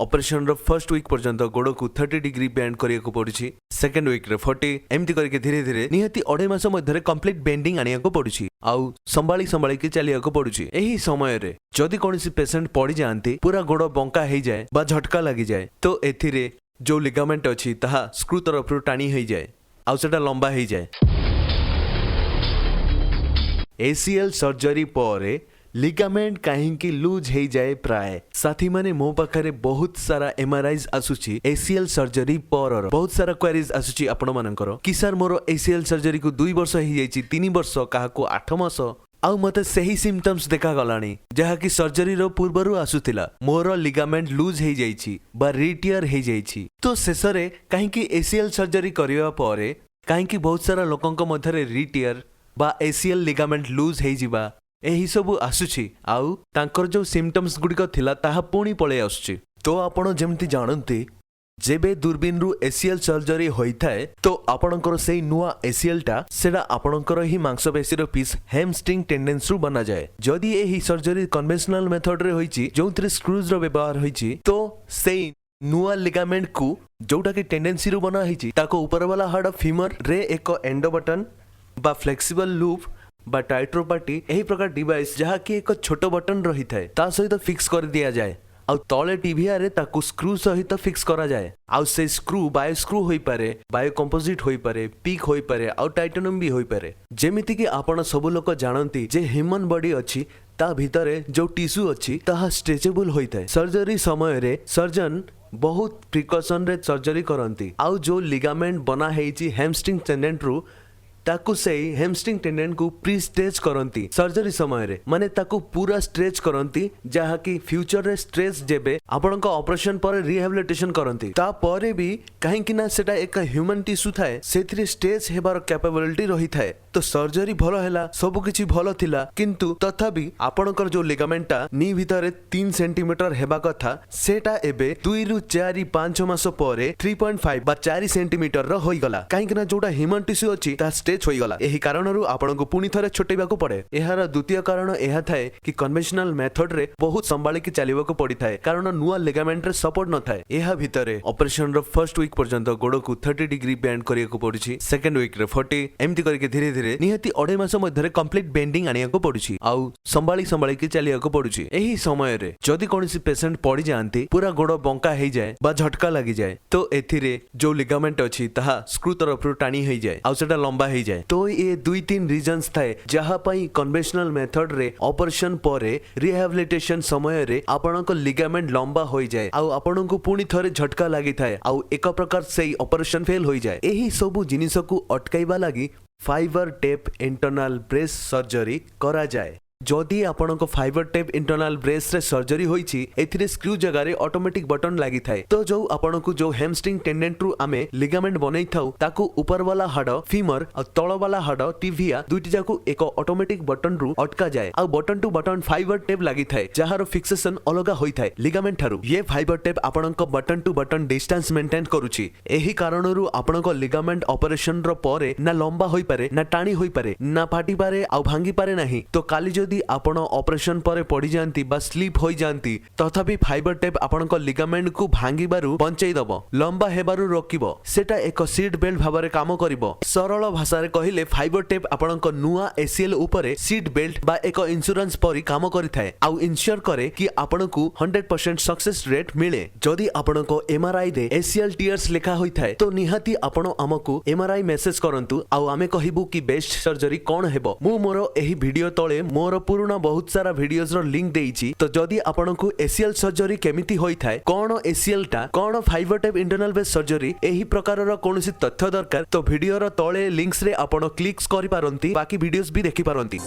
Operation row first week पर्यंत गोड़ को 30 डिग्री बेंड करिया को पड़ुछि सेकंड वीक रे 40 एमती करके धीरे धीरे निहाती अढ़ाई मास मध्य कंप्लीट बेंडिंग आनिया को पड़ुछि आउ संभाली के चलिया को पड़ुछि। एही समय रे जदि कोनोसी पेशेंट पड़ी जांती पूरा गोड़ बंका हो जाए बा झटका लगी जाए तो एथिरे जो लिगामेंट अछि ताहा स्क्रू तरफ टाणी हो जाए आउ सेटा लंबा हो जाए। एसीएल सर्जरी पर लिगामेंट कहीं लूज हो जाए प्राय साथी माने मो पाखरे बहुत सारा एमआरआईज आसुची एसीएल सर्जरी पर बहुत सारा क्वेरीज आसुची आपण मानकर कि सर मोर एसीएल सर्जरी को 2 वर्ष हो जाइछि 3 वर्ष काहाको 8 मास आउ मते सही सिम्पटम्स देखा गलानी जहा कि सर्जरी रो पूर्वरु आसुथिला मोर लिगामेंट लूज हो जाइछि बा रिटियर हो जाइछि तो शेषरे कहीं एसीएल सर्जरी करिवा परे कहीं बहुत सारा लोकंक मध्यरे रिटियर बा एसीएल लिगामेंट लूज हो जिबा एही सबु आसुछि आउ तांकर जो सिम्पटम्स गुडिक थिला ताहा पुणी पळे आसुछि। तो आपण जेमति जानंती जेबे दूरबीन रु एसीएल सर्जरी होइथाय तो आपणकर सेही नुआ एसीएल टा सेडा आपणकर ही मांसपेशी रो पीस हैमस्ट्रिंग टेंडेंस रु बना जाए। जदि एही सर्जरी कन्वेंशनल मेथड रे होइछि जोंतरे स्क्रूज रो व्यवहार होइछि तो सेही नुआ लिगामेंट को जोटा कि टेंडेंसी रु बना होइछि ताको ऊपर वाला हाड फीमर रे एक एंडो बटन बा फ्लेक्सिबल लूप बा टाइट्रोपाटी एही प्रकार डिवाइस जहा कि एक छोटो बटन रही थाए ता सहित फिक्स कर दिया जाए आउ तले टीवीआर रे ताकू स्क्रू सहित फिक्स करा जाए आउ से स्क्रू बायो स्क्रू होई पारे बायो कंपोजिट होई पारे पिक होई पारे आउ टाइटेनियम भी होई पारे। जेमिति कि आपण सब लोक जानंती जे ह्यूमन बॉडी अछि ता भितरे जो टिश्यू अछि ताहा स्ट्रेचेबल होई थाए। सर्जरी समय रे सर्जन बहुत प्रिकॉशन रे सर्जरी करंती आउ जो लिगामेंट बना हेछि हैमस्ट्रिंग टेंडेंट रु ताकू से हैमस्ट्रिंग टेंडेंट को प्री स्ट्रेच करंती सर्जरी समय रे माने ताकू पूरा स्ट्रेच करंती जहा कि फ्यूचर रे स्ट्रेच जेबे आपनका ऑपरेशन पर रिहैबिलिटेशन करंती ता परे भी कहीं कि ना सेटा एक ह्यूमन टिश्यू थाए सेथि स्ट्रेच हेबार कैपेबिलिटी रही थाए तो सर्जरी भलो हैला सब किछि भलो थिला किंतु तथापि आपनकर जो लिगामेंटा नी भितरे 3 सेंटीमीटर हेबा कथा सेटा एबे 2 रु 4 5 मास परे 3.5 बा 4 सेंटीमीटर रो होई गला कहीं कि ना जोटा ह्यूमन टिश्यू अछि ता स्ट्रेच होई गला। एही कारणरु आपनको पुनी थरे छोटेबाको पड़े। एहार द्वितीय कारण एहा थाए कि कन्वेंशनल मेथड रे बहुत संभाली कि चलिबाको पड़ी थाए कारण नुआ लिगामेंट रे सपोर्ट न थाए। एहा भितरे ऑपरेशन रो फर्स्ट वीक पर्यंत गोड़ को 30 डिग्री बेंड करिया को पड़ुछि सेकंड वीक रे 40 एमती करके धीरे धीरे निहाती अढ़ाई मास मध्य कंप्लीट बेंडिंग आनिया को पड़ुछि आउ संभाली के चलिया को पड़ुछि। एही समय रे जदि कोनोसी पेशेंट पड़ी जांती पूरा गोड़ बंका हो जाए बा झटका लगी जाए तो एथिरे जो लिगामेंट अछि ताहा स्क्रू तरफ टाणी हो जाए आउ सेटा लंबा हो जाए। तो ये 2-3 रीजंस थाए जहा पई कन्वेंशनल मेथड रे ऑपरेशन परे रिहैबिलिटेशन समय रे आपनको लिगामेंट लंबा होई जाए आउ आपनको पुनी थरे झटका लागि थाए आउ एक प्रकार से ऑपरेशन फेल होई जाए। एही सबु जिनिस को अटकाइबा लागि fibre tape internal brace surgery करा जाए। जदि आपनको फाइबर टेप इंटरनल ब्रेस रे सर्जरी होईछि एथिरे स्क्रू जगह रे ऑटोमेटिक बटन लागि थाए तो जो आपनको जो हैमस्ट्रिंग टेंडेंट रु आमे लिगामेंट बनै थाउ ताकू ऊपर वाला हाड फीमर और तळ वाला हाड टिविया दुइटी जाकू एक ऑटोमेटिक बटन रु अटका जाए आ button to button fibre tape लागि थाए जहार फिक्सेशन अलगा होई थाए लिगामेंट थारु। ये फाइबर टेप आपनको button to button distance maintain करूछि एही कारणरु आपनको लिगामेंट ऑपरेशन रो परे ना लंबा होई पारे ना टाणी होई पारे ना फाटी पारे आ भांगी पारे नाही। तो काली जदि आपण ऑपरेशन पर पड़ी जांती बा स्लीप होई जांती तथापि फाइबर टेप आपनको लिगामेंट को भांगीबारु बंचै दबो लंबा हेबारु रोकिबो सेटा एक सीट बेल्ट भाबरे काम करिवो। सरल भाषा रे कहिले फाइबर टेप आपनको नुआ एसीएल ऊपरे सीट बेल्ट बा एक इंश्योरेंस परि काम करिथाय आउ इंश्योर करे कि आपनको 100% सक्सेस रेट मिले। जदि आपनको एमआरआई रे एसीएल टीयर्स लिखा होइथाय तो निहाती आपण हमकु एमआरआई मेसेज करंतु आउ आमे कहिबु कि बेस्ट सर्जरी कोन हेबो। मु मोर एही वीडियो तळे मोर पुरुना बहुत सारा वीडियोज रो लिंक देइछि तो जदि आपनको एसीएल सर्जरी केमिति होई थाए कोन एसीएल टा कोन fibre tape internal base surgery एही प्रकार रो कोनोसी तथ्य दरकार तो वीडियो रो तळे लिंक्स रे आपण क्लिक्स करि पारंती बाकी वीडियोस भी देखि पारंती।